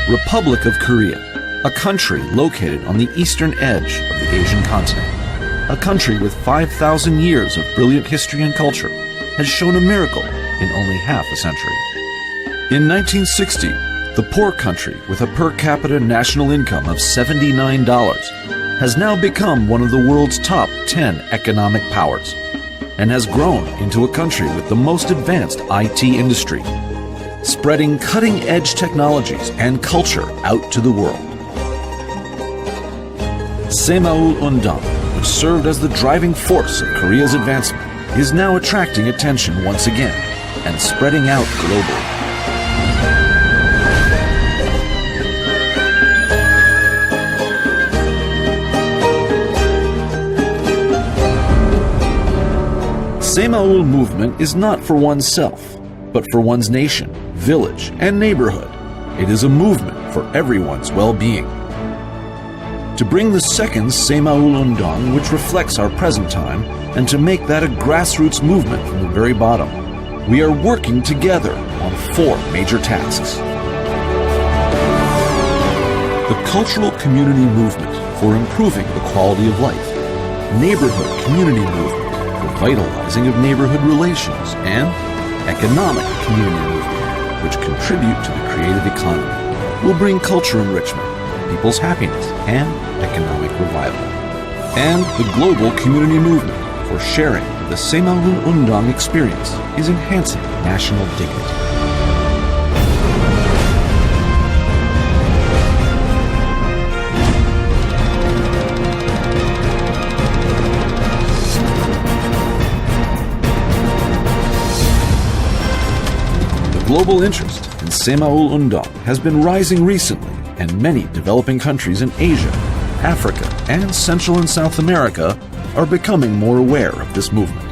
Republic of Korea, a country located on the eastern edge of the Asian continent. A country with 5,000 years of brilliant history and culture has shown a miracle in only half a century. In 1960, the poor country with a per capita national income of $79 has now become one of the world's top 10 economic powers and has grown into a country with the most advanced IT industry, spreading cutting-edge technologies and culture out to the world. Saemaul Undong, which served as the driving force of Korea's advancement, is now attracting attention once again and spreading out globally. Saemaul movement is not for oneself, but for one's nation, village, and neighborhood. It is a movement for everyone's well-being. To bring the second Saemaul Undong, which reflects our present time, and to make that a grassroots movement from the very bottom, we are working together on 4 major tasks. The cultural community movement for improving the quality of life, neighborhood community movement for vitalizing of neighborhood relations, and economic community movement, which contribute to the creative economy, will bring culture enrichment, people's happiness, and economic revival. And the global community movement for sharing the Saemaul Undong experience is enhancing national dignity. The global interest in Saemaul Undong has been rising recently, and many developing countries in Asia, Africa, and Central and South America are becoming more aware of this movement.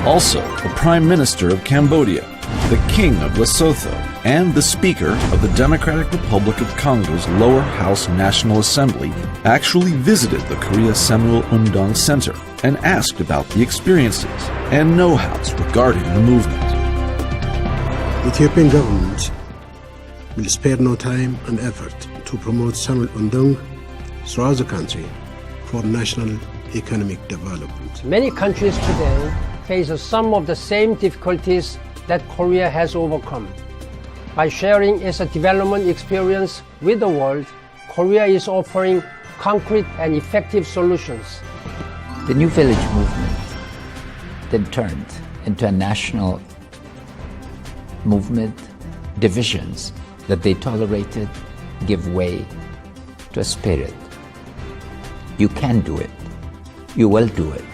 Also, the Prime Minister of Cambodia, the King of Lesotho, and the Speaker of the Democratic Republic of Congo's Lower House National Assembly actually visited the Korea Saemaul Undong Center and asked about the experiences and know-hows regarding the movement. The Ethiopian government will spare no time and effort to promote Saemaul Undong throughout the country for national economic development. Many countries today face some of the same difficulties that Korea has overcome. By sharing its development experience with the world, Korea is offering concrete and effective solutions. The New Village movement then turned into a national movement. Divisions that they tolerated give way to a spirit. You can do it. You will do it.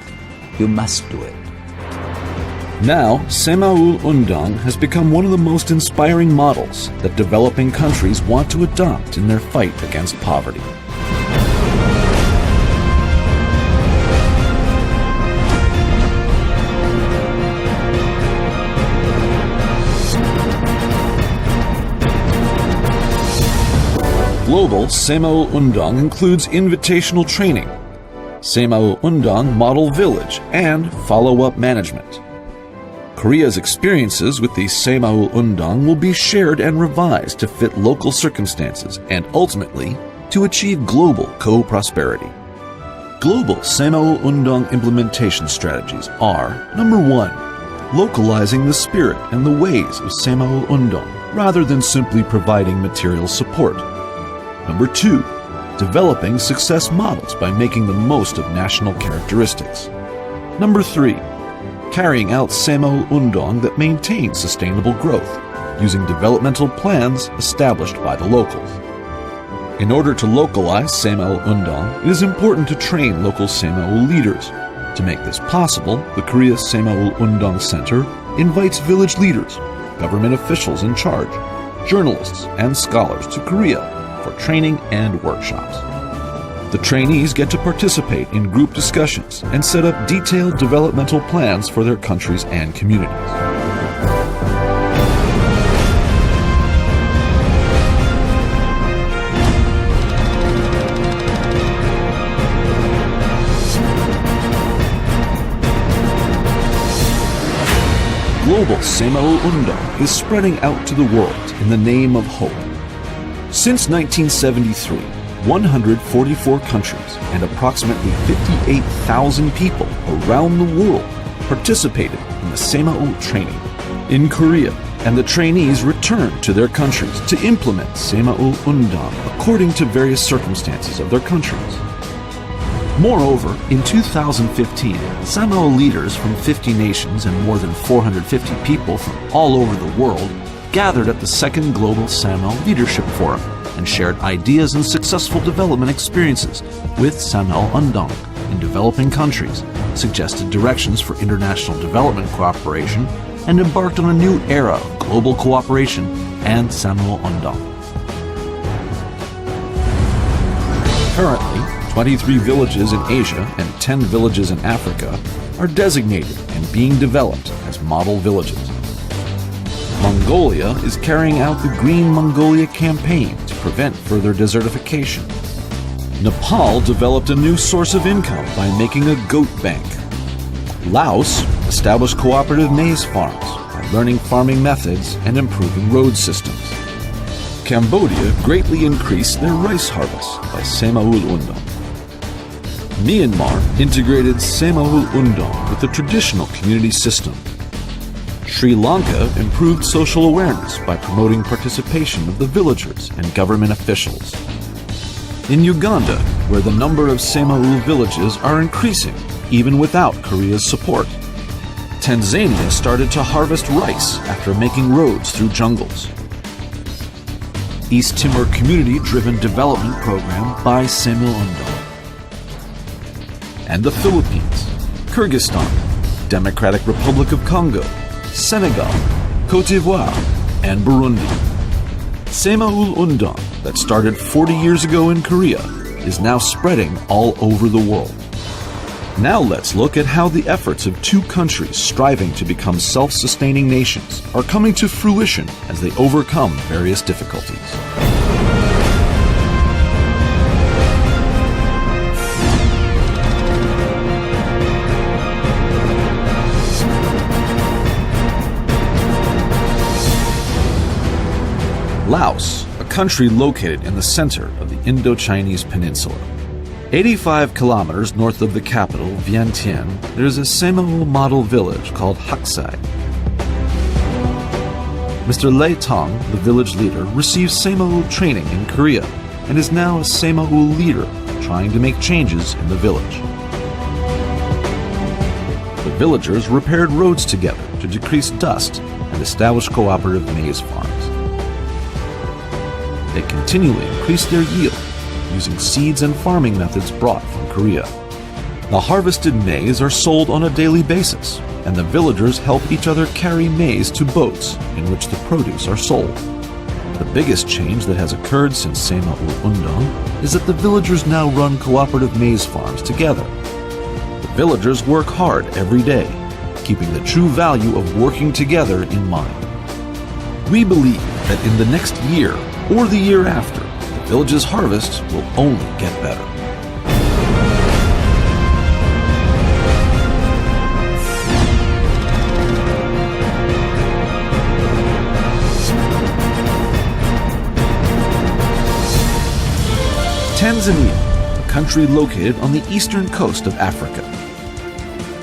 You must do it. Now, Saemaul Undong has become one of the most inspiring models that developing countries want to adopt in their fight against poverty. Global Saemaul Undong includes invitational training, Saemaul Undong Model Village, and follow-up management. Korea's experiences with the Saemaul Undong will be shared and revised to fit local circumstances and ultimately to achieve global co-prosperity. Global Saemaul Undong implementation strategies are: number 1, localizing the spirit and the ways of Saemaul Undong rather than simply providing material support. Number 2, developing success models by making the most of national characteristics. Number 3, carrying out Saemaul Undong that maintains sustainable growth, using developmental plans established by the locals. In order to localize Saemaul Undong, it is important to train local Saemaul leaders. To make this possible, the Korea Saemaul Undong Center invites village leaders, government officials in charge, journalists, and scholars to Korea for training and workshops. The trainees get to participate in group discussions and set up detailed developmental plans for their countries and communities. global Saemaul Undong is spreading out to the world in the name of hope. Since 1973, 144 countries and approximately 58,000 people around the world participated in the Saemaul training in Korea, and the trainees returned to their countries to implement Saemaul Undong according to various circumstances of their countries. Moreover, in 2015, Saemaul leaders from 50 nations and more than 450 people from all over the world gathered at the second Global Saemaul Leadership Forum and shared ideas and successful development experiences with Saemaul Undong in developing countries, suggested directions for international development cooperation, and embarked on a new era of global cooperation and Saemaul Undong. Currently, 23 villages in Asia and 10 villages in Africa are designated and being developed as model villages. Mongolia is carrying out the Green Mongolia campaign to prevent further desertification. Nepal developed a new source of income by making a goat bank. Laos established cooperative maize farms by learning farming methods and improving road systems. Cambodia greatly increased their rice harvest by Saemaul Undong. Myanmar integrated Saemaul Undong with the traditional community system. Sri Lanka improved social awareness by promoting participation of the villagers and government officials. In Uganda, where the number of Saemaul villages are increasing even without Korea's support, Tanzania started to harvest rice after making roads through jungles. East Timor community-driven development program by Saemaul Undong. And the Philippines, Kyrgyzstan, Democratic Republic of Congo, Senegal, Cote d'Ivoire, and Burundi. Saemaul Undong, that started 40 years ago in Korea, is now spreading all over the world. Now let's look at how the efforts of two countries striving to become self-sustaining nations are coming to fruition as they overcome various difficulties. Laos, a country located in the center of the Indo-Chinese peninsula. 85 kilometers north of the capital, Vientiane, there is a Saemaul model village called Haksai. Mr. Lei Tong, the village leader, received Saemaul training in Korea and is now a Saemaul leader trying to make changes in the village. The villagers repaired roads together to decrease dust and establish cooperative maize farms. They continually increase their yield using seeds and farming methods brought from Korea. The harvested maize are sold on a daily basis, and the villagers help each other carry maize to boats in which the produce are sold. The biggest change that has occurred since Saemaul Undong is that the villagers now run cooperative maize farms together. The villagers work hard every day, keeping the true value of working together in mind. We believe that in the next year or the year after, the village's harvest will only get better. Tanzania, a country located on the eastern coast of Africa.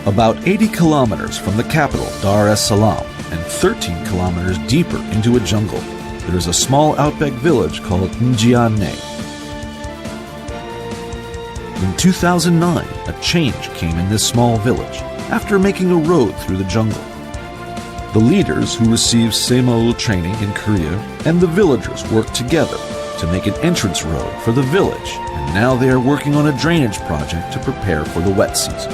About 80 kilometers from the capital, Dar es Salaam, and 13 kilometers deeper into a jungle, there is a small outback village called Njiane. In 2009, a change came in this small village after making a road through the jungle. The leaders who received Saemaul training in Korea and the villagers worked together to make an entrance road for the village, and now they are working on a drainage project to prepare for the wet season.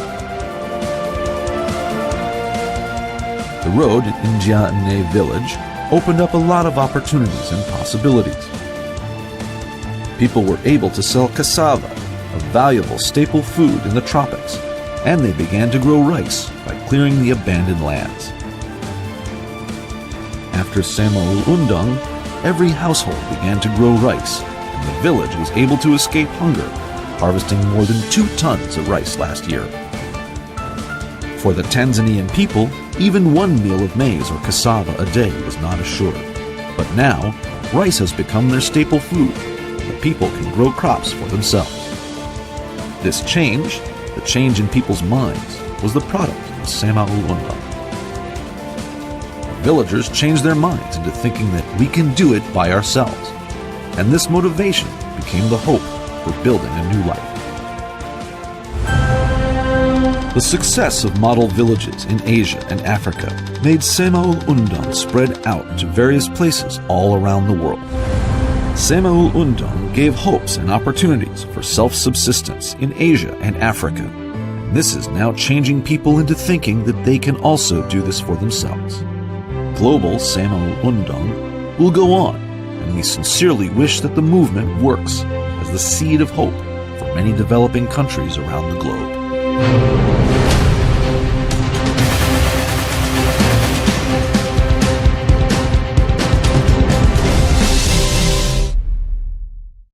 The road in Njiane village opened up a lot of opportunities and possibilities. People were able to sell cassava, a valuable staple food in the tropics, and they began to grow rice by clearing the abandoned lands. After Saemaul Undong, every household began to grow rice, and the village was able to escape hunger, harvesting more than 2 tons of rice last year. For the Tanzanian people, Even one meal of maize or cassava a day was not assured. But now, rice has become their staple food. The people can grow crops for themselves. This change, the change in people's minds, was the product of Saemaul Undong. Villagers changed their minds into thinking that we can do it by ourselves. And this motivation became the hope for building a new life. The success of model villages in Asia and Africa made Saemaul Undong spread out to various places all around the world. Saemaul Undong gave hopes and opportunities for self-subsistence in Asia and Africa. This is now changing people into thinking that they can also do this for themselves. Global Saemaul Undong will go on, and we sincerely wish that the movement works as the seed of hope for many developing countries around the globe.